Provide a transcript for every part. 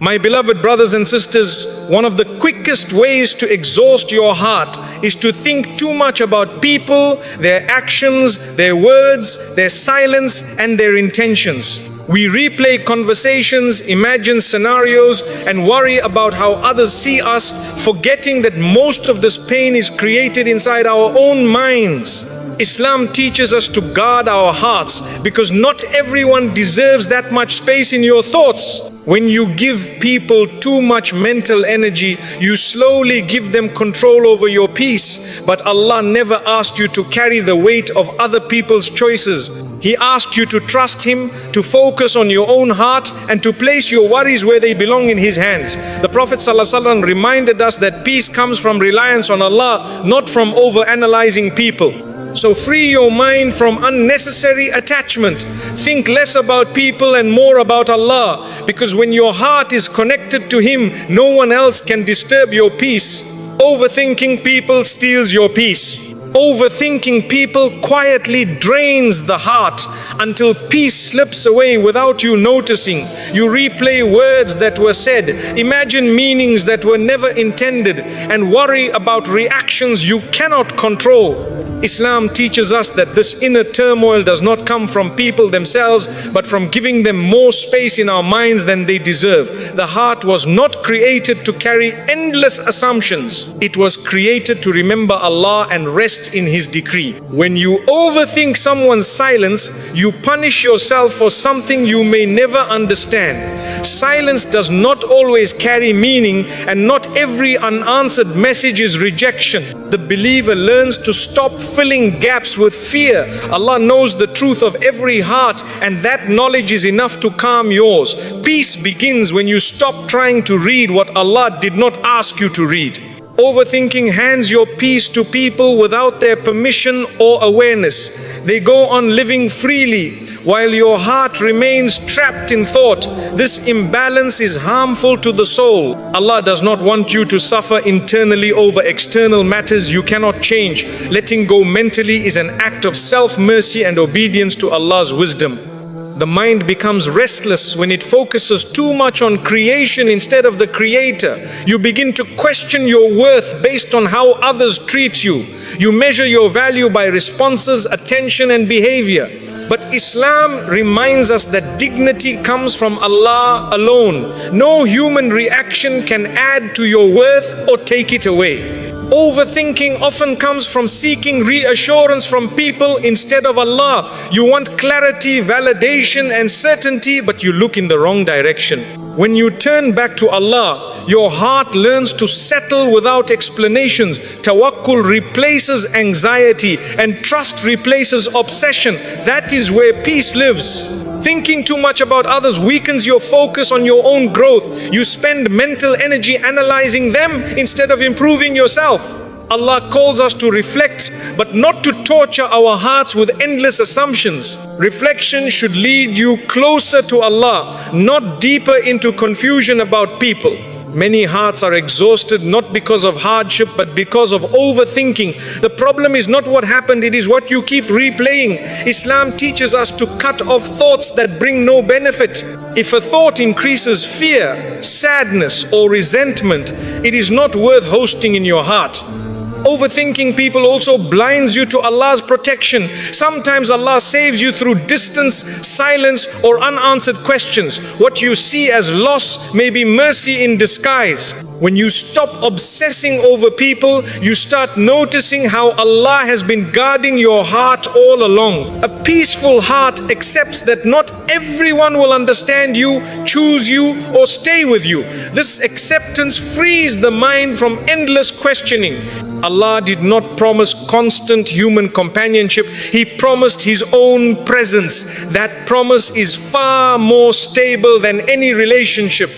My beloved brothers and sisters, one of the quickest ways to exhaust your heart is to think too much about people, their actions, their words, their silence, and their intentions. We replay conversations, imagine scenarios, and worry about how others see us, forgetting that most of this pain is created inside our own minds. Islam teaches us to guard our hearts because not everyone deserves that much space in your thoughts. When you give people too much mental energy, you slowly give them control over your peace. But Allah never asked you to carry the weight of other people's choices. He asked you to trust Him, to focus on your own heart, and to place your worries where they belong, in His hands. The Prophet ﷺ reminded us that peace comes from reliance on Allah, not from over-analyzing people. So free your mind from unnecessary attachment. Think less about people and more about Allah, because when your heart is connected to Him, no one else can disturb your peace. Overthinking people steals your peace. Overthinking people quietly drains the heart until peace slips away without you noticing. You replay words that were said, imagine meanings that were never intended, and worry about reactions you cannot control. Islam teaches us that this inner turmoil does not come from people themselves, but from giving them more space in our minds than they deserve. The heart was not created to carry endless assumptions. It was created to remember Allah and rest in His decree. When you overthink someone's silence, you punish yourself for something you may never understand. Silence does not always carry meaning, and not every unanswered message is rejection. The believer learns to stop filling gaps with fear. Allah knows the truth of every heart, and that knowledge is enough to calm yours. Peace begins when you stop trying to read what Allah did not ask you to read. Overthinking hands your peace to people without their permission or awareness. They go on living freely while your heart remains trapped in thought. This imbalance is harmful to the soul. Allah does not want you to suffer internally over external matters you cannot change. Letting go mentally is an act of self-mercy and obedience to Allah's wisdom. The mind becomes restless when it focuses too much on creation instead of the Creator. You begin to question your worth based on how others treat you. You measure your value by responses, attention, and behavior. But Islam reminds us that dignity comes from Allah alone. No human reaction can add to your worth or take it away. Overthinking often comes from seeking reassurance from people instead of Allah. You want clarity, validation, and certainty, but you look in the wrong direction. When you turn back to Allah, your heart learns to settle without explanations. Tawakkul replaces anxiety, and trust replaces obsession. That is where peace lives. Thinking too much about others weakens your focus on your own growth. You spend mental energy analyzing them instead of improving yourself. Allah calls us to reflect, but not to torture our hearts with endless assumptions. Reflection should lead you closer to Allah, not deeper into confusion about people. Many hearts are exhausted not because of hardship, but because of overthinking. The problem is not what happened, it is what you keep replaying. Islam teaches us to cut off thoughts that bring no benefit. If a thought increases fear, sadness, or resentment, it is not worth hosting in your heart. Overthinking people also blinds you to Allah's protection. Sometimes Allah saves you through distance, silence, or unanswered questions. What you see as loss may be mercy in disguise. When you stop obsessing over people, you start noticing how Allah has been guarding your heart all along. A peaceful heart accepts that not everyone will understand you, choose you, or stay with you. This acceptance frees the mind from endless questioning. Allah did not promise constant human companionship. He promised His own presence. That promise is far more stable than any relationship.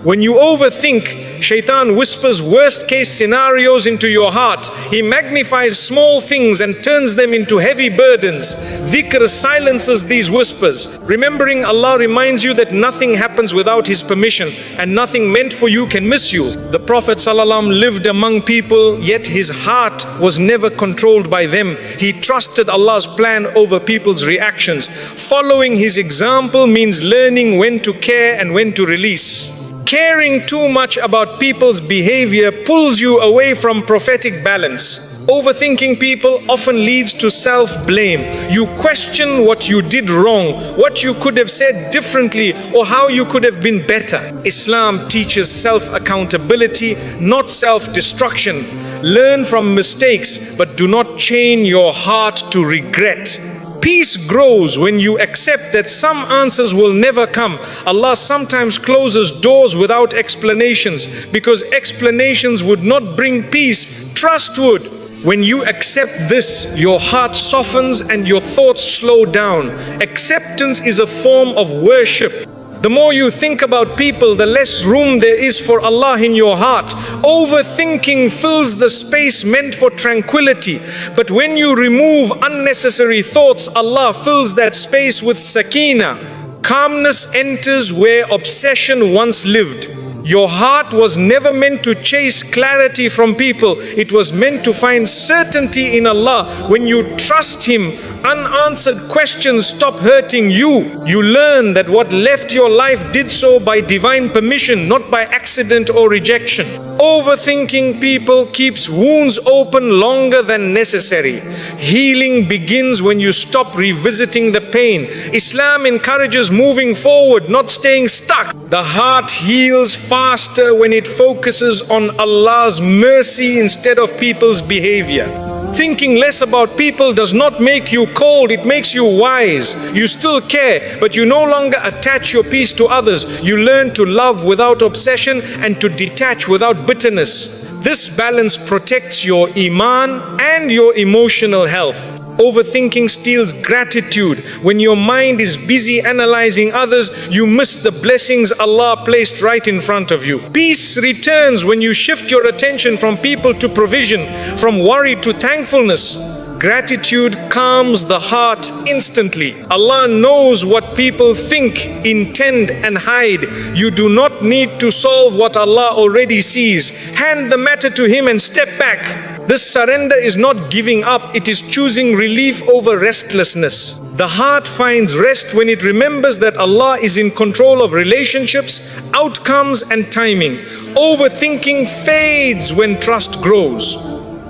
When you overthink, Shaitan whispers worst-case scenarios into your heart. He magnifies small things and turns them into heavy burdens. Dhikr silences these whispers. Remembering Allah reminds you that nothing happens without His permission, and nothing meant for you can miss you. The Prophet ﷺ lived among people, yet his heart was never controlled by them. He trusted Allah's plan over people's reactions. Following his example means learning when to care and when to release. Caring too much about people's behavior pulls you away from prophetic balance. Overthinking people often leads to self-blame. You question what you did wrong, what you could have said differently, or how you could have been better. Islam teaches self-accountability, not self-destruction. Learn from mistakes, but do not chain your heart to regret. Peace grows when you accept that some answers will never come. Allah sometimes closes doors without explanations, because explanations would not bring peace. Trust would. When you accept this, your heart softens and your thoughts slow down. Acceptance is a form of worship. The more you think about people, the less room there is for Allah in your heart. Overthinking fills the space meant for tranquility. But when you remove unnecessary thoughts, Allah fills that space with sakina. Calmness enters where obsession once lived. Your heart was never meant to chase clarity from people. It was meant to find certainty in Allah. When you trust Him, unanswered questions stop hurting you. You learn that what left your life did so by divine permission, not by accident or rejection. Overthinking people keeps wounds open longer than necessary. Healing begins when you stop revisiting the pain. Islam encourages moving forward, not staying stuck. The heart heals faster when it focuses on Allah's mercy instead of people's behavior. Thinking less about people does not make you cold, it makes you wise. You still care, but you no longer attach your peace to others. You learn to love without obsession and to detach without bitterness. This balance protects your iman and your emotional health. Overthinking steals gratitude. When your mind is busy analyzing others, you miss the blessings Allah placed right in front of you. Peace returns when you shift your attention from people to provision, from worry to thankfulness. Gratitude calms the heart instantly. Allah knows what people think, intend, and hide. You do not need to solve what Allah already sees. Hand the matter to Him and step back. This surrender is not giving up, it is choosing relief over restlessness. The heart finds rest when it remembers that Allah is in control of relationships, outcomes, and timing. Overthinking fades when trust grows.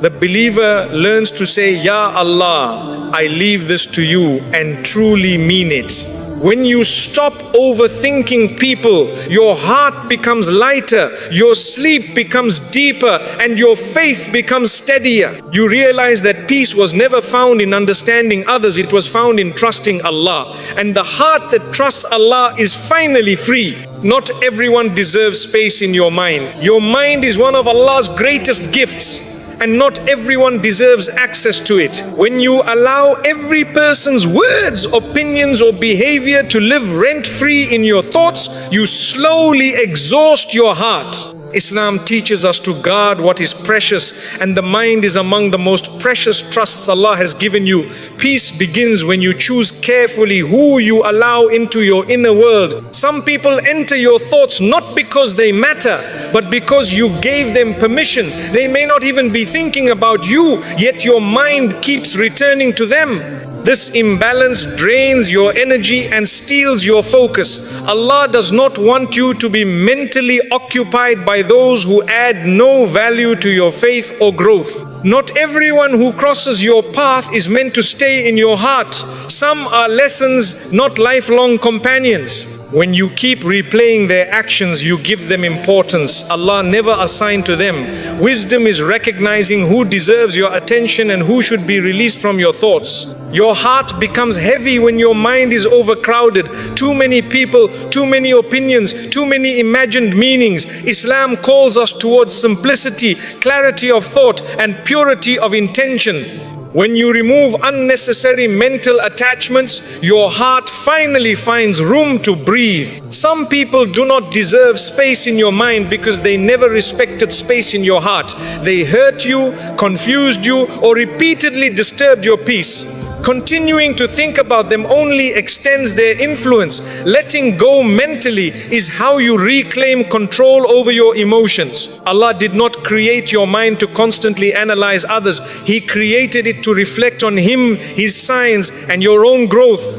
The believer learns to say, Ya Allah, I leave this to you, and truly mean it. When you stop overthinking people, your heart becomes lighter, your sleep becomes deeper, and your faith becomes steadier. You realize that peace was never found in understanding others, it was found in trusting Allah. And the heart that trusts Allah is finally free. Not everyone deserves space in your mind. Your mind is one of Allah's greatest gifts, and not everyone deserves access to it. When you allow every person's words, opinions, or behavior to live rent-free in your thoughts, you slowly exhaust your heart. Islam teaches us to guard what is precious, and the mind is among the most precious trusts Allah has given you. Peace begins when you choose carefully who you allow into your inner world. Some people enter your thoughts not because they matter, but because you gave them permission. They may not even be thinking about you, yet your mind keeps returning to them. This imbalance drains your energy and steals your focus. Allah does not want you to be mentally occupied by those who add no value to your faith or growth. Not everyone who crosses your path is meant to stay in your heart. Some are lessons, not lifelong companions. When you keep replaying their actions, you give them importance Allah never assigned to them. Wisdom is recognizing who deserves your attention and who should be released from your thoughts. Your heart becomes heavy when your mind is overcrowded. Too many people, too many opinions, too many imagined meanings. Islam calls us towards simplicity, clarity of thought, and purity of intention. When you remove unnecessary mental attachments, your heart finally finds room to breathe. Some people do not deserve space in your mind because they never respected space in your heart. They hurt you, confused you, or repeatedly disturbed your peace. Continuing to think about them only extends their influence. Letting go mentally is how you reclaim control over your emotions. Allah did not create your mind to constantly analyze others. He created it to reflect on Him, His signs, and your own growth.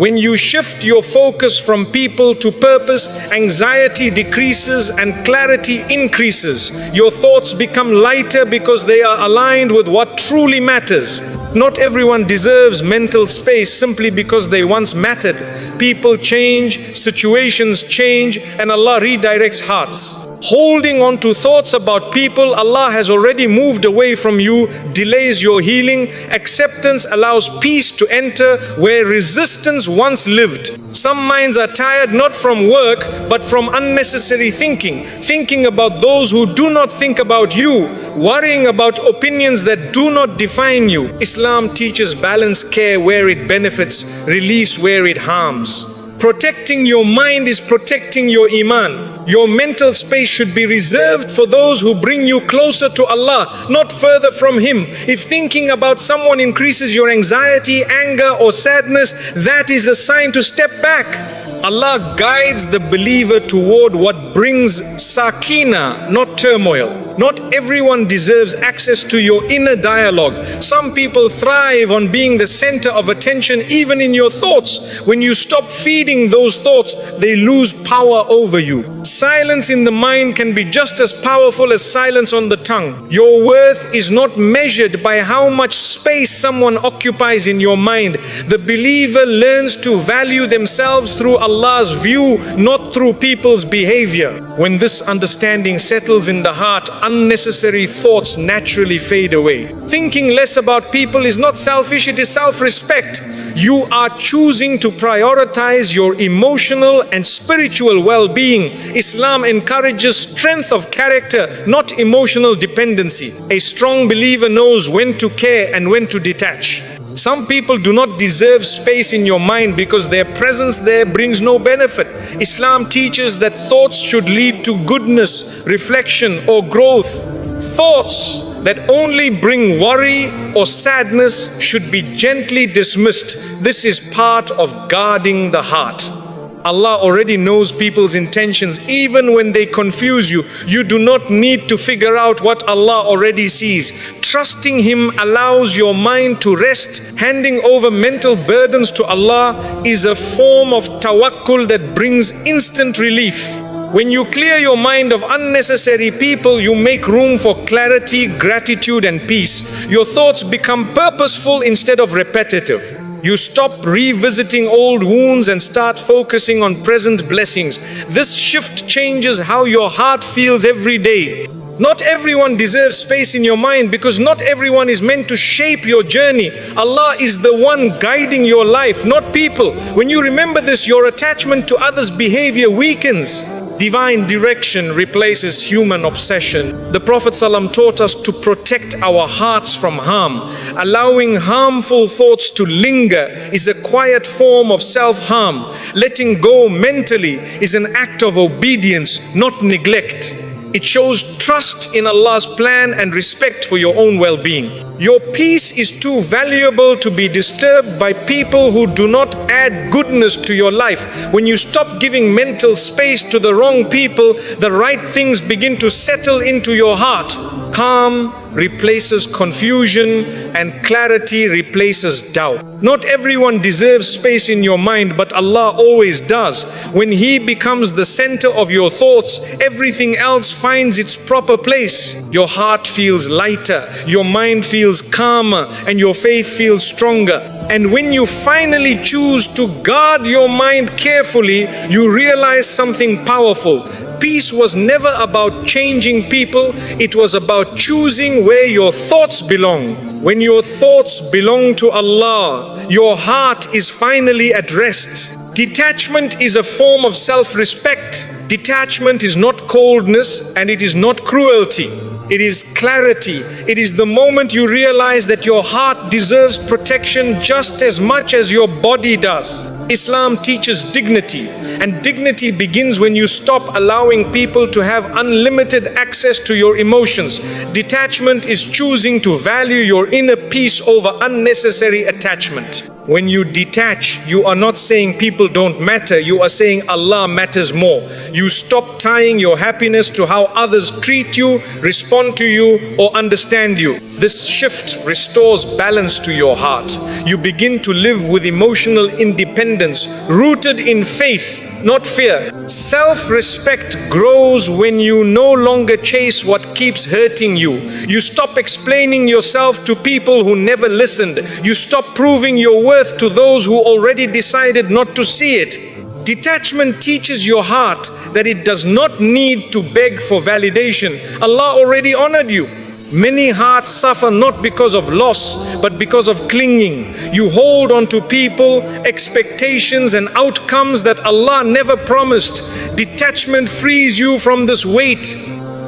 When you shift your focus from people to purpose, anxiety decreases and clarity increases. Your thoughts become lighter because they are aligned with what truly matters. Not everyone deserves mental space simply because they once mattered. People change, situations change, and Allah redirects hearts. Holding on to thoughts about people Allah has already moved away from you delays your healing. Acceptance allows peace to enter where resistance once lived. Some minds are tired not from work but from unnecessary thinking about those who do not think about you, worrying about opinions that do not define you. Islam teaches balanced care where it benefits, release where it harms. Protecting your mind is protecting your iman. Your mental space should be reserved for those who bring you closer to Allah, not further from Him. If thinking about someone increases your anxiety, anger, or sadness, that is a sign to step back. Allah guides the believer toward what brings sakina, not turmoil. Not everyone deserves access to your inner dialogue. Some people thrive on being the center of attention even in your thoughts. When you stop feeding those thoughts, they lose power over you. Silence in the mind can be just as powerful as silence on the tongue. Your worth is not measured by how much space someone occupies in your mind. The believer learns to value themselves through Allah's view, not through people's behavior. When this understanding settles in the heart, unnecessary thoughts naturally fade away. Thinking less about people is not selfish, it is self-respect. You are choosing to prioritize your emotional and spiritual well-being. Islam encourages strength of character, not emotional dependency. A strong believer knows when to care and when to detach. Some people do not deserve space in your mind because their presence there brings no benefit. Islam teaches that thoughts should lead to goodness, reflection, or growth. Thoughts that only bring worry or sadness should be gently dismissed. This is part of guarding the heart. Allah already knows people's intentions even when they confuse you. You do not need to figure out what Allah already sees. Trusting Him allows your mind to rest. Handing over mental burdens to Allah is a form of tawakkul that brings instant relief. When you clear your mind of unnecessary people, you make room for clarity, gratitude, and peace. Your thoughts become purposeful instead of repetitive. You stop revisiting old wounds and start focusing on present blessings. This shift changes how your heart feels every day. Not everyone deserves space in your mind because not everyone is meant to shape your journey. Allah is the one guiding your life, not people. When you remember this, your attachment to others' behavior weakens. Divine direction replaces human obsession. The Prophet ﷺ taught us to protect our hearts from harm. Allowing harmful thoughts to linger is a quiet form of self-harm. Letting go mentally is an act of obedience, not neglect. It shows trust in Allah's plan and respect for your own well-being. Your peace is too valuable to be disturbed by people who do not add goodness to your life. When you stop giving mental space to the wrong people, the right things begin to settle into your heart. Calm replaces confusion and clarity replaces doubt. Not everyone deserves space in your mind, but Allah always does. When He becomes the center of your thoughts, everything else finds its proper place. Your heart feels lighter, your mind feels calmer, and your faith feels stronger. And when you finally choose to guard your mind carefully, you realize something powerful. Peace was never about changing people, it was about choosing where your thoughts belong. When your thoughts belong to Allah, your heart is finally at rest. Detachment is a form of self-respect. Detachment is not coldness and it is not cruelty. It is clarity. It is the moment you realize that your heart deserves protection just as much as your body does. Islam teaches dignity, and dignity begins when you stop allowing people to have unlimited access to your emotions. Detachment is choosing to value your inner peace over unnecessary attachment. When you detach, you are not saying people don't matter, you are saying Allah matters more. You stop tying your happiness to how others treat you, respond to you, or understand you. This shift restores balance to your heart. You begin to live with emotional independence, rooted in faith, not fear. Self-respect grows when you no longer chase what keeps hurting you. You stop explaining yourself to people who never listened. You stop proving your worth to those who already decided not to see it. Detachment teaches your heart that it does not need to beg for validation. Allah already honored you. Many hearts suffer not because of loss, but because of clinging. You hold on to people, expectations, and outcomes that Allah never promised. Detachment frees you from this weight.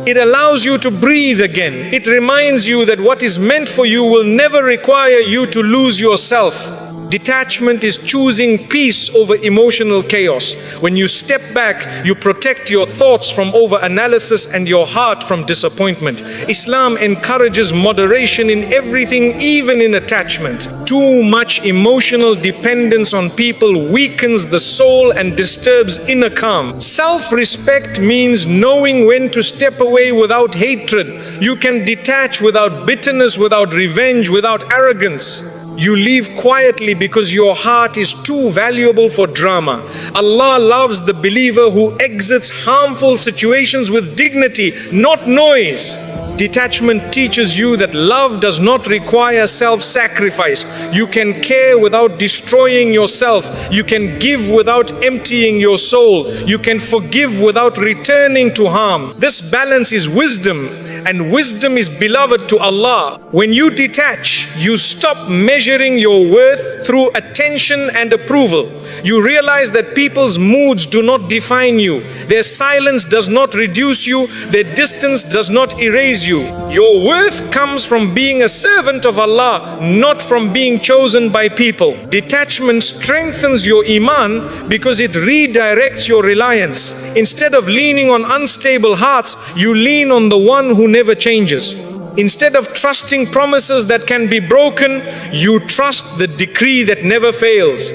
It allows you to breathe again. It reminds you that what is meant for you will never require you to lose yourself. Detachment is choosing peace over emotional chaos. When you step back, you protect your thoughts from over-analysis and your heart from disappointment. Islam encourages moderation in everything, even in attachment. Too much emotional dependence on people weakens the soul and disturbs inner calm. Self-respect means knowing when to step away without hatred. You can detach without bitterness, without revenge, without arrogance. You leave quietly because your heart is too valuable for drama. Allah loves the believer who exits harmful situations with dignity, not noise. Detachment teaches you that love does not require self-sacrifice. You can care without destroying yourself. You can give without emptying your soul. You can forgive without returning to harm. This balance is wisdom, and wisdom is beloved to Allah. When you detach, you stop measuring your worth through attention and approval. You realize that people's moods do not define you. Their silence does not reduce you. Their distance does not erase you. Your worth comes from being a servant of Allah, not from being chosen by people. Detachment strengthens your iman because it redirects your reliance. Instead of leaning on unstable hearts, you lean on the one who never changes. Instead of trusting promises that can be broken, you trust the decree that never fails.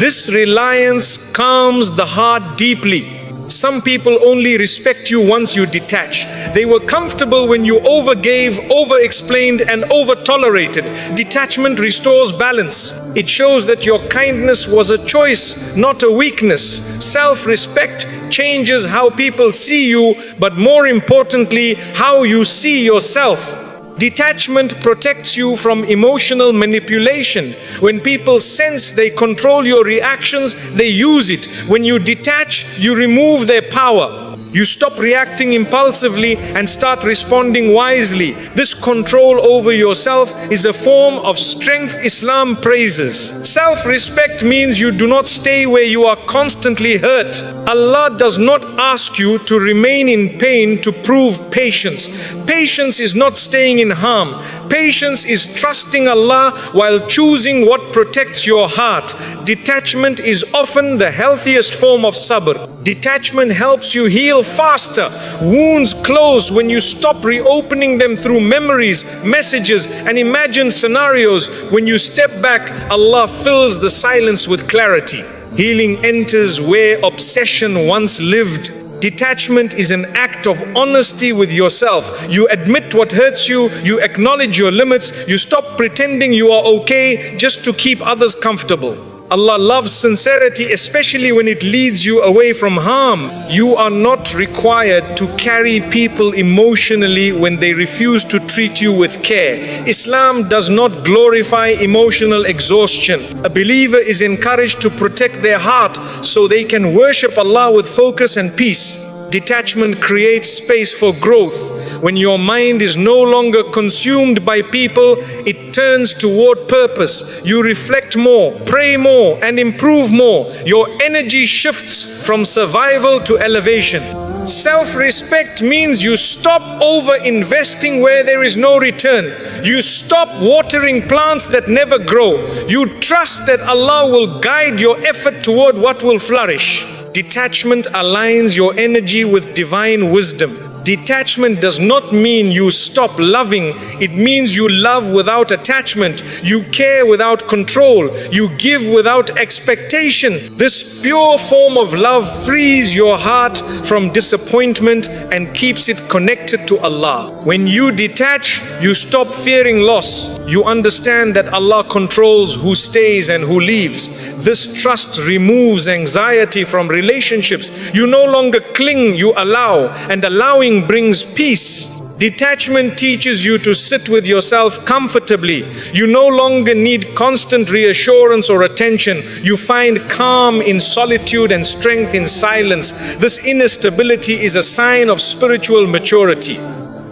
This reliance calms the heart deeply. Some people only respect you once you detach. They were comfortable when you overgave, over-explained, and over-tolerated. Detachment restores balance. It shows that your kindness was a choice, not a weakness. Self-respect changes how people see you, but more importantly, how you see yourself. Detachment protects you from emotional manipulation. When people sense they control your reactions, they use it. When you detach, you remove their power. You stop reacting impulsively and start responding wisely. This control over yourself is a form of strength Islam praises. Self-respect means you do not stay where you are constantly hurt. Allah does not ask you to remain in pain to prove patience. Patience is not staying in harm. Patience is trusting Allah while choosing what protects your heart. Detachment is often the healthiest form of sabr. Detachment helps you heal faster. Wounds close when you stop reopening them through memories, messages, and imagined scenarios. When you step back, Allah fills the silence with clarity. Healing enters where obsession once lived. Detachment is an act of honesty with yourself. You admit what hurts you, you acknowledge your limits, you stop pretending you are okay just to keep others comfortable. Allah loves sincerity, especially when it leads you away from harm. You are not required to carry people emotionally when they refuse to treat you with care. Islam does not glorify emotional exhaustion. A believer is encouraged to protect their heart so they can worship Allah with focus and peace. Detachment creates space for growth. When your mind is no longer consumed by people, it turns toward purpose. You reflect more, pray more, and improve more. Your energy shifts from survival to elevation. Self-respect means you stop over-investing where there is no return. You stop watering plants that never grow. You trust that Allah will guide your effort toward what will flourish. Detachment aligns your energy with divine wisdom. Detachment does not mean you stop loving. It means you love without attachment. You care without control. You give without expectation. This pure form of love frees your heart from disappointment and keeps it connected to Allah. When you detach, you stop fearing loss. You understand that Allah controls who stays and who leaves. This trust removes anxiety from relationships. You no longer cling, you allow, and allowing brings peace. Detachment teaches you to sit with yourself comfortably. You no longer need constant reassurance or attention. You find calm in solitude and strength in silence. This inner stability is a sign of spiritual maturity.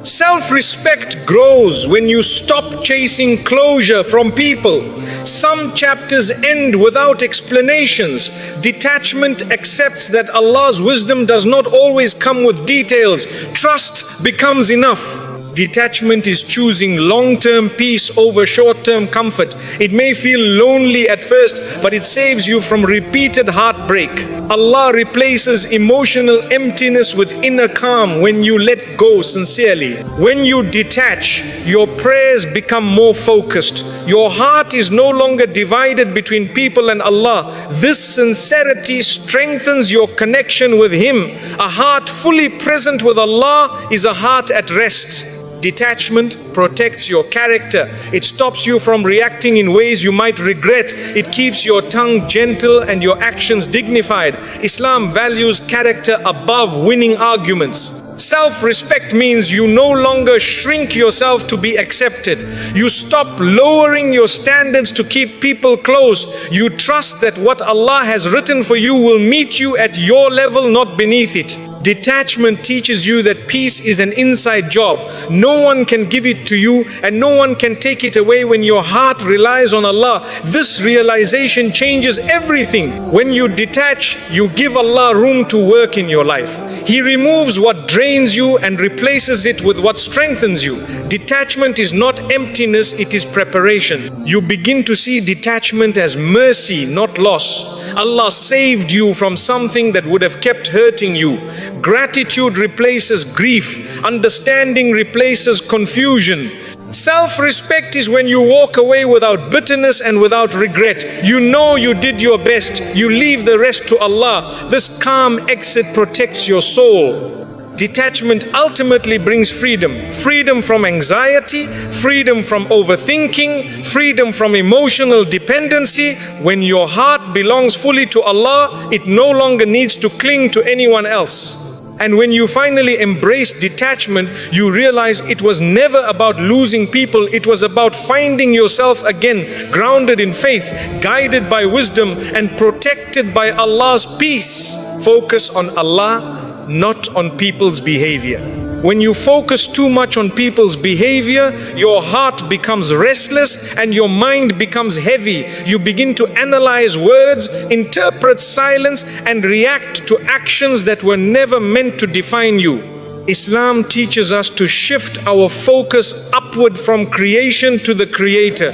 Self-respect grows when you stop chasing closure from people. Some chapters end without explanations. Detachment accepts that Allah's wisdom does not always come with details. Trust becomes enough. Detachment is choosing long-term peace over short-term comfort. It may feel lonely at first, but it saves you from repeated heartbreak. Allah replaces emotional emptiness with inner calm when you let go sincerely. When you detach, your prayers become more focused. Your heart is no longer divided between people and Allah. This sincerity strengthens your connection with Him. A heart fully present with Allah is a heart at rest. Detachment protects your character. It stops you from reacting in ways you might regret. It keeps your tongue gentle and your actions dignified. Islam values character above winning arguments. Self-respect means you no longer shrink yourself to be accepted. You stop lowering your standards to keep people close. You trust that what Allah has written for you will meet you at your level, not beneath it. Detachment teaches you that peace is an inside job. No one can give it to you and no one can take it away when your heart relies on Allah. This realization changes everything. When you detach, you give Allah room to work in your life. He removes what drains you and replaces it with what strengthens you. Detachment is not emptiness, it is preparation. You begin to see detachment as mercy, not loss. Allah saved you from something that would have kept hurting you. Gratitude replaces grief. Understanding replaces confusion. Self-respect is when you walk away without bitterness and without regret. You know you did your best. You leave the rest to Allah. This calm exit protects your soul. Detachment ultimately brings freedom. Freedom from anxiety, freedom from overthinking, freedom from emotional dependency. When your heart belongs fully to Allah, it no longer needs to cling to anyone else. And when you finally embrace detachment, you realize it was never about losing people. It was about finding yourself again, grounded in faith, guided by wisdom, and protected by Allah's peace. Focus on Allah, not on people's behavior. When you focus too much on people's behavior, your heart becomes restless and your mind becomes heavy. You begin to analyze words, interpret silence, and react to actions that were never meant to define you. Islam teaches us to shift our focus upward from creation to the Creator.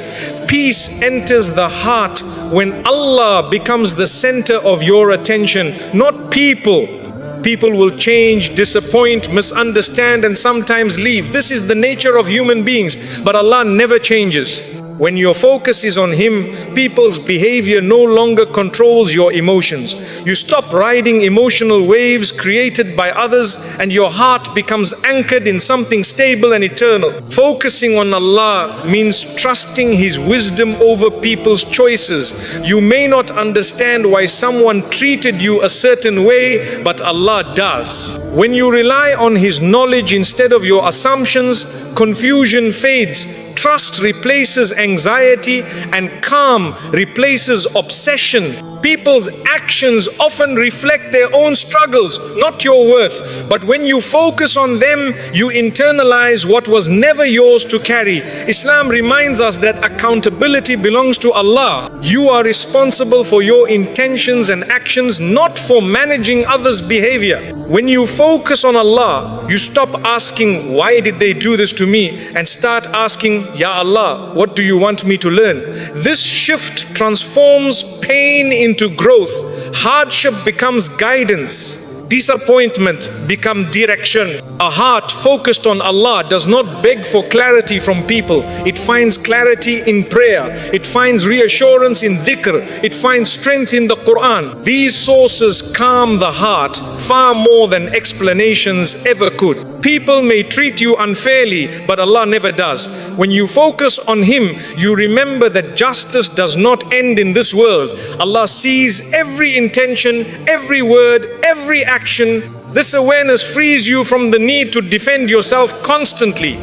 Peace enters the heart when Allah becomes the center of your attention, not people. People will change, disappoint, misunderstand, and sometimes leave. This is the nature of human beings, but Allah never changes. When your focus is on Him, people's behavior no longer controls your emotions. You stop riding emotional waves created by others, and your heart becomes anchored in something stable and eternal. Focusing on Allah means trusting His wisdom over people's choices. You may not understand why someone treated you a certain way, but Allah does. When you rely on His knowledge instead of your assumptions, confusion fades. Trust replaces anxiety and calm replaces obsession. People's actions often reflect their own struggles, not your worth. But when you focus on them, you internalize what was never yours to carry. Islam reminds us that accountability belongs to Allah. You are responsible for your intentions and actions, not for managing others' behavior. When you focus on Allah, you stop asking, why did they do this to me? And start asking, Ya Allah, what do you want me to learn? This shift transforms pain into growth. Hardship becomes guidance. disappointment become direction. A heart focused on Allah does not beg for clarity from people. It finds clarity in prayer. It finds reassurance in dhikr. It finds strength in the Quran. These sources calm the heart far more than explanations ever could. People may treat you unfairly, but Allah never does. When you focus on Him, you remember that justice does not end in this world. Allah sees every intention, every word, every action. This awareness frees you from the need to defend yourself constantly.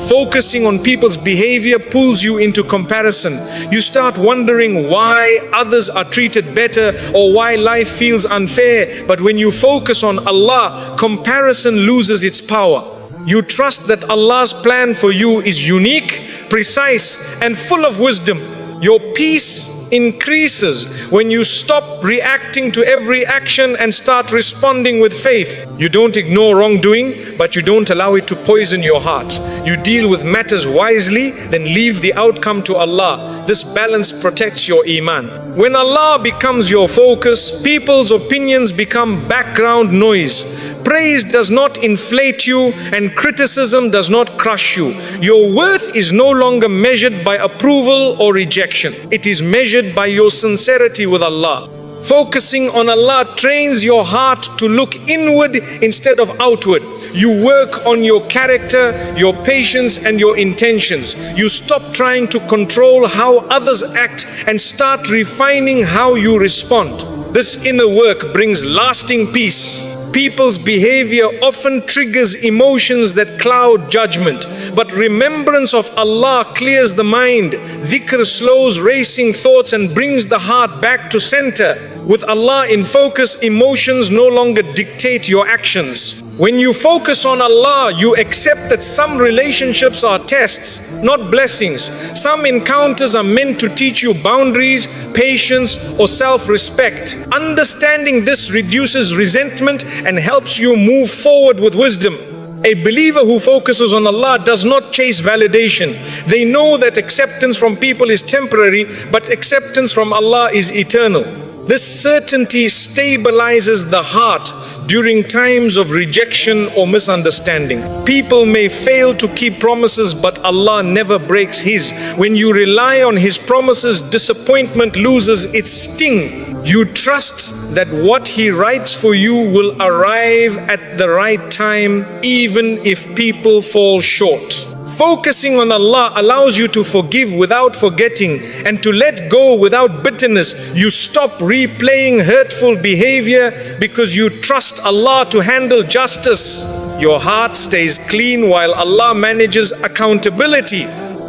Focusing on people's behavior pulls you into comparison. You start wondering why others are treated better or why life feels unfair. But when you focus on Allah, comparison loses its power. You trust that Allah's plan for you is unique, precise, and full of wisdom. Your peace increases when you stop reacting to every action and start responding with faith. You don't ignore wrongdoing, but you don't allow it to poison your heart. You deal with matters wisely, then leave the outcome to Allah. This balance protects your iman. When Allah becomes your focus, people's opinions become background noise. Praise does not inflate you and criticism does not crush you. Your worth is no longer measured by approval or rejection. It is measured by your sincerity with Allah. Focusing on Allah trains your heart to look inward instead of outward. You work on your character, your patience, and your intentions. You stop trying to control how others act and start refining how you respond. This inner work brings lasting peace. People's behavior often triggers emotions that cloud judgment, but remembrance of Allah clears the mind. Dhikr slows racing thoughts and brings the heart back to center. With Allah in focus, emotions no longer dictate your actions. When you focus on Allah, you accept that some relationships are tests, not blessings. Some encounters are meant to teach you boundaries, patience, or self-respect. Understanding this reduces resentment and helps you move forward with wisdom. A believer who focuses on Allah does not chase validation. They know that acceptance from people is temporary, but acceptance from Allah is eternal. This certainty stabilizes the heart during times of rejection or misunderstanding. People may fail to keep promises, but Allah never breaks His. When you rely on His promises, disappointment loses its sting. You trust that what He writes for you will arrive at the right time, even if people fall short. Focusing on Allah allows you to forgive without forgetting and to let go without bitterness. You stop replaying hurtful behavior because you trust Allah to handle justice. Your heart stays clean while Allah manages accountability.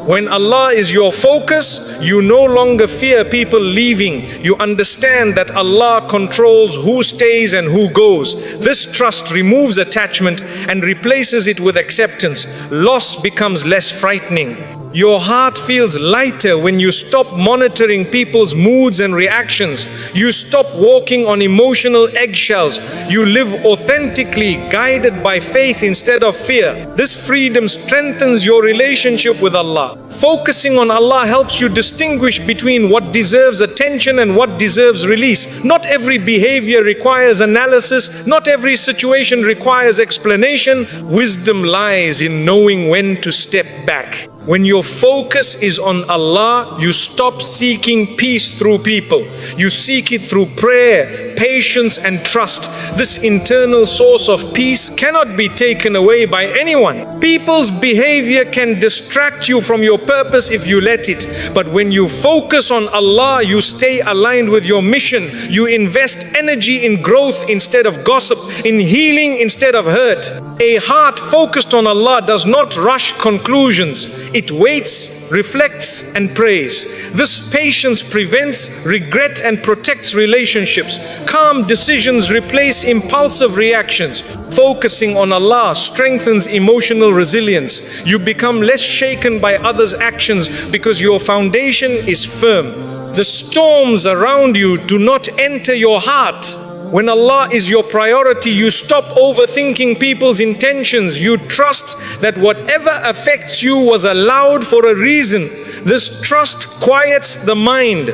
When Allah is your focus, you no longer fear people leaving. You understand that Allah controls who stays and who goes. This trust removes attachment and replaces it with acceptance. Loss becomes less frightening. Your heart feels lighter when you stop monitoring people's moods and reactions. You stop walking on emotional eggshells. You live authentically, guided by faith instead of fear. This freedom strengthens your relationship with Allah. Focusing on Allah helps you distinguish between what deserves attention and what deserves release. Not every behavior requires analysis. Not every situation requires explanation. Wisdom lies in knowing when to step back. When your focus is on Allah, you stop seeking peace through people. You seek it through prayer, patience, and trust. This internal source of peace cannot be taken away by anyone. People's behavior can distract you from your purpose if you let it. But when you focus on Allah, you stay aligned with your mission. You invest energy in growth instead of gossip, in healing instead of hurt. A heart focused on Allah does not rush conclusions. It waits, reflects, and prays. This patience prevents regret and protects relationships. Calm decisions replace impulsive reactions. Focusing on Allah strengthens emotional resilience. You become less shaken by others' actions because your foundation is firm. The storms around you do not enter your heart. When Allah is your priority, you stop overthinking people's intentions. You trust that whatever affects you was allowed for a reason. This trust quiets the mind.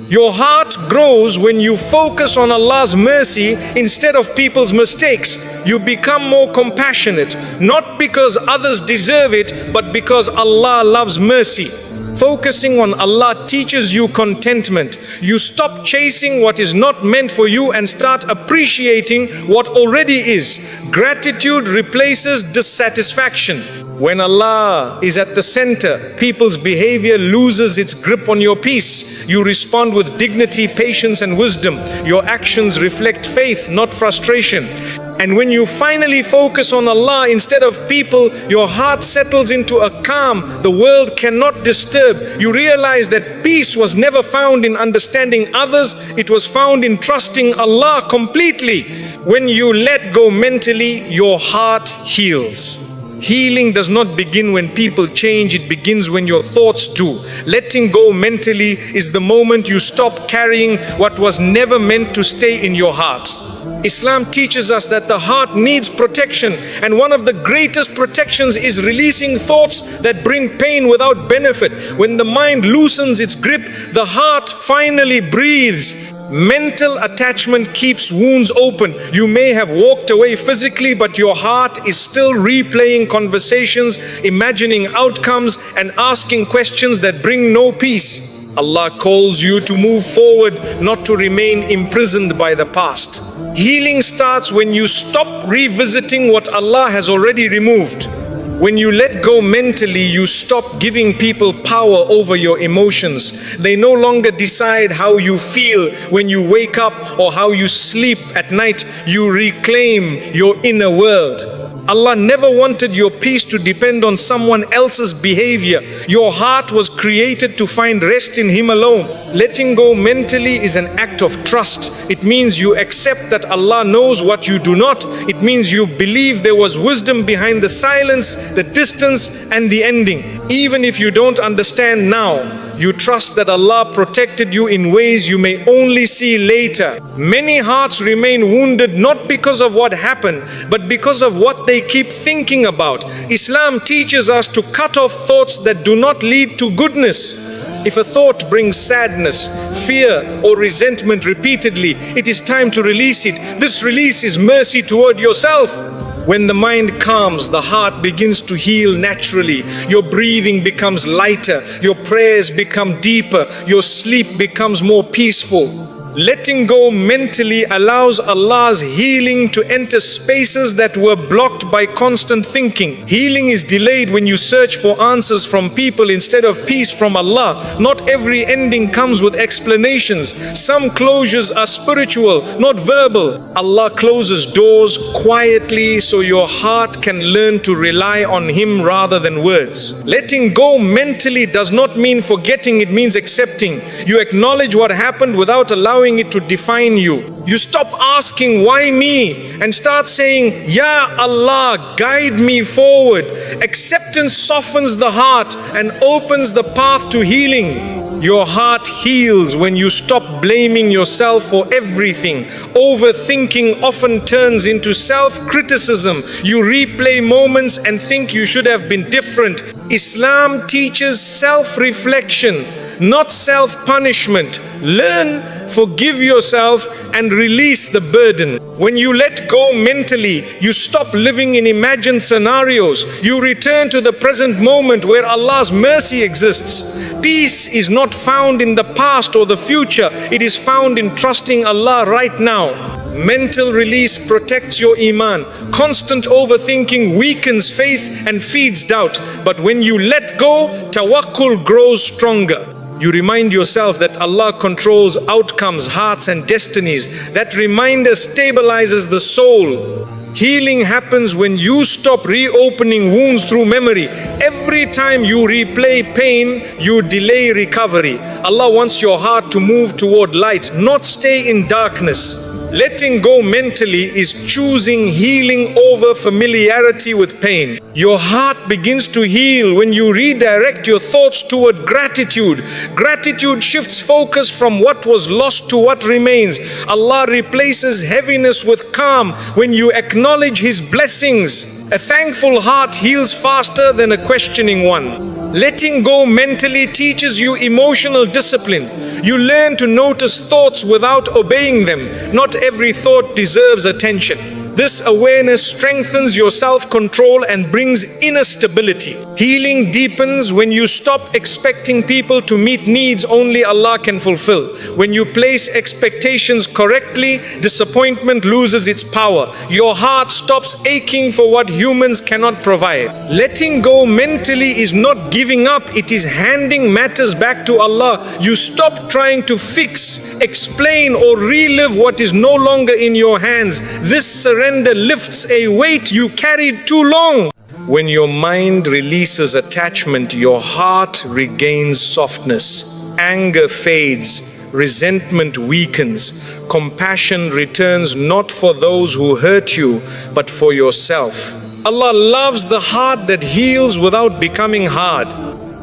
Your heart grows when you focus on Allah's mercy instead of people's mistakes. You become more compassionate, not because others deserve it, but because Allah loves mercy. Focusing on Allah teaches you contentment. You stop chasing what is not meant for you and start appreciating what already is. Gratitude replaces dissatisfaction. When Allah is at the center, people's behavior loses its grip on your peace. You respond with dignity, patience, and wisdom. Your actions reflect faith, not frustration. And when you finally focus on Allah instead of people, your heart settles into a calm the world cannot disturb. You realize that peace was never found in understanding others, it was found in trusting Allah completely. When you let go mentally, your heart heals. Healing does not begin when people change, it begins when your thoughts do. Letting go mentally is the moment you stop carrying what was never meant to stay in your heart. Islam teaches us that the heart needs protection, and one of the greatest protections is releasing thoughts that bring pain without benefit. When the mind loosens its grip, the heart finally breathes. Mental attachment keeps wounds open. You may have walked away physically, but your heart is still replaying conversations, imagining outcomes, and asking questions that bring no peace. Allah calls you to move forward, not to remain imprisoned by the past. Healing starts when you stop revisiting what Allah has already removed. When you let go mentally, you stop giving people power over your emotions. They no longer decide how you feel when you wake up or how you sleep at night. You reclaim your inner world. Allah never wanted your peace to depend on someone else's behavior. Your heart was created to find rest in Him alone. Letting go mentally is an act of trust. It means you accept that Allah knows what you do not. It means you believe there was wisdom behind the silence, the distance, and the ending. Even if you don't understand now, you trust that Allah protected you in ways you may only see later. Many hearts remain wounded not because of what happened, but because of what they keep thinking about. Islam teaches us to cut off thoughts that do not lead to goodness. If a thought brings sadness, fear, or resentment repeatedly, it is time to release it. This release is mercy toward yourself. When the mind calms, the heart begins to heal naturally. Your breathing becomes lighter, your prayers become deeper, your sleep becomes more peaceful. Letting go mentally allows Allah's healing to enter spaces that were blocked by constant thinking. Healing is delayed when you search for answers from people instead of peace from Allah. Not every ending comes with explanations. Some closures are spiritual, not verbal. Allah closes doors quietly so your heart can learn to rely on Him rather than words. Letting go mentally does not mean forgetting, it means accepting. You acknowledge what happened without allowing it to define you. You stop asking, why me? And start saying, Ya Allah, guide me forward. Acceptance softens the heart and opens the path to healing. Your heart heals when you stop blaming yourself for everything. Overthinking often turns into self-criticism. You replay moments and think you should have been different. Islam teaches self-reflection, not self-punishment. Learn, forgive yourself, and release the burden. When you let go mentally, you stop living in imagined scenarios. You return to the present moment where Allah's mercy exists. Peace is not found in the past or the future. It is found in trusting Allah right now. Mental release protects your iman. Constant overthinking weakens faith and feeds doubt. But when you let go, tawakkul grows stronger. You remind yourself that Allah controls outcomes, hearts, and destinies. That reminder stabilizes the soul. Healing happens when you stop reopening wounds through memory. Every time you replay pain, you delay recovery. Allah wants your heart to move toward light, not stay in darkness. Letting go mentally is choosing healing over familiarity with pain. Your heart begins to heal when you redirect your thoughts toward gratitude. Gratitude shifts focus from what was lost to what remains. Allah replaces heaviness with calm when you acknowledge His blessings. A thankful heart heals faster than a questioning one. Letting go mentally teaches you emotional discipline. You learn to notice thoughts without obeying them. Not every thought deserves attention. This awareness strengthens your self-control and brings inner stability. Healing deepens when you stop expecting people to meet needs only Allah can fulfill. When you place expectations correctly, disappointment loses its power. Your heart stops aching for what humans cannot provide. Letting go mentally is not giving up, it is handing matters back to Allah. You stop trying to fix, explain, or relive what is no longer in your hands. This surrender lifts a weight you carried too long. When your mind releases attachment, your heart regains softness. Anger fades, resentment weakens, compassion returns not for those who hurt you, but for yourself. Allah loves the heart that heals without becoming hard.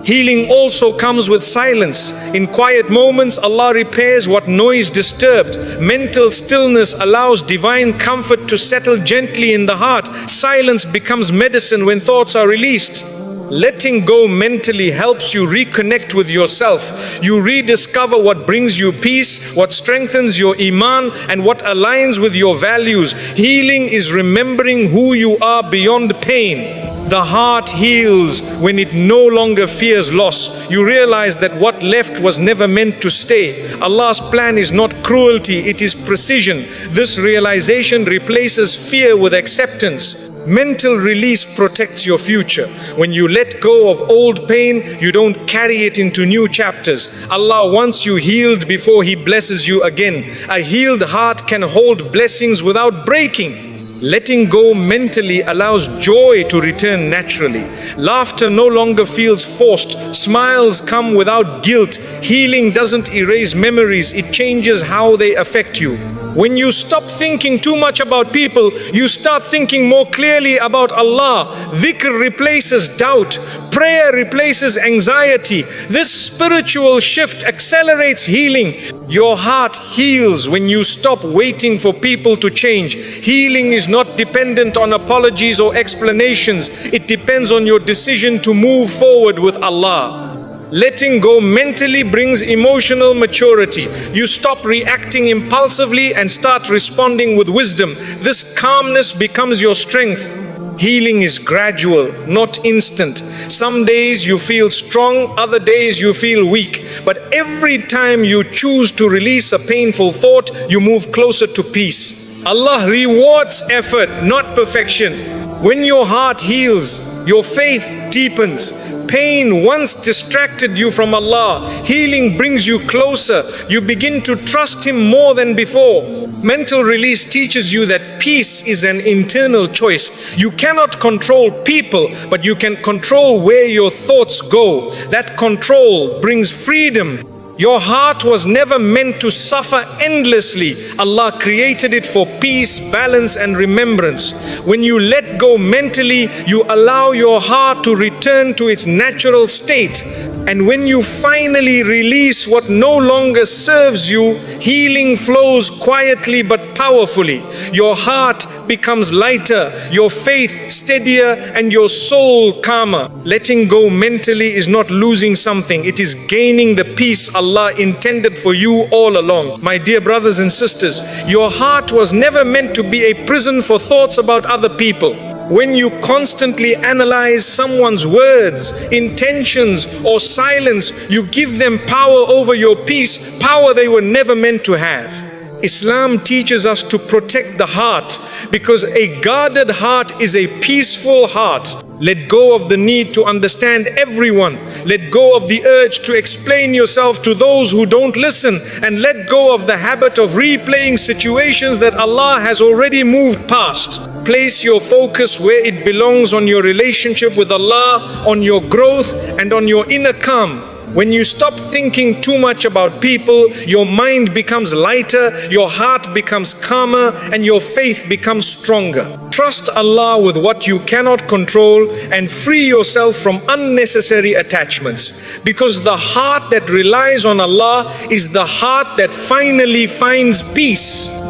Healing also comes with silence. In quiet moments, Allah repairs what noise disturbed. Mental stillness allows divine comfort to settle gently in the heart. Silence becomes medicine when thoughts are released. Letting go mentally helps you reconnect with yourself. You rediscover what brings you peace, what strengthens your iman, and what aligns with your values. Healing is remembering who you are beyond pain. The heart heals when it no longer fears loss. You realize that what left was never meant to stay. Allah's plan is not cruelty, it is precision. This realization replaces fear with acceptance. Mental release protects your future. When you let go of old pain, you don't carry it into new chapters. Allah wants you healed before He blesses you again. A healed heart can hold blessings without breaking. Letting go mentally allows joy to return naturally. Laughter no longer feels forced. Smiles come without guilt. Healing doesn't erase memories, it changes how they affect you. When you stop thinking too much about people, you start thinking more clearly about Allah. Dhikr replaces doubt. Prayer replaces anxiety. This spiritual shift accelerates healing. Your heart heals when you stop waiting for people to change. Healing is not dependent on apologies or explanations. It depends on your decision to move forward with Allah. Letting go mentally brings emotional maturity. You stop reacting impulsively and start responding with wisdom. This calmness becomes your strength. Healing is gradual, not instant. Some days you feel strong, other days you feel weak. But every time you choose to release a painful thought, you move closer to peace. Allah rewards effort, not perfection. When your heart heals, your faith deepens. Pain once distracted you from Allah. Healing brings you closer. You begin to trust Him more than before. Mental release teaches you that peace is an internal choice. You cannot control people, but you can control where your thoughts go. That control brings freedom. Your heart was never meant to suffer endlessly. Allah created it for peace, balance, and remembrance. When you let go mentally, you allow your heart to return to its natural state. And when you finally release what no longer serves you, healing flows quietly but powerfully. Your heart becomes lighter, your faith steadier, and your soul calmer. Letting go mentally is not losing something, it is gaining the peace Allah intended for you all along. My dear brothers and sisters, your heart was never meant to be a prison for thoughts about other people. When you constantly analyze someone's words, intentions, or silence, you give them power over your peace, power they were never meant to have. Islam teaches us to protect the heart because a guarded heart is a peaceful heart. Let go of the need to understand everyone. Let go of the urge to explain yourself to those who don't listen, and let go of the habit of replaying situations that Allah has already moved past. Place your focus where it belongs, on your relationship with Allah, on your growth, and on your inner calm. When you stop thinking too much about people, your mind becomes lighter, your heart becomes calmer, and your faith becomes stronger. Trust Allah with what you cannot control and free yourself from unnecessary attachments. Because the heart that relies on Allah is the heart that finally finds peace.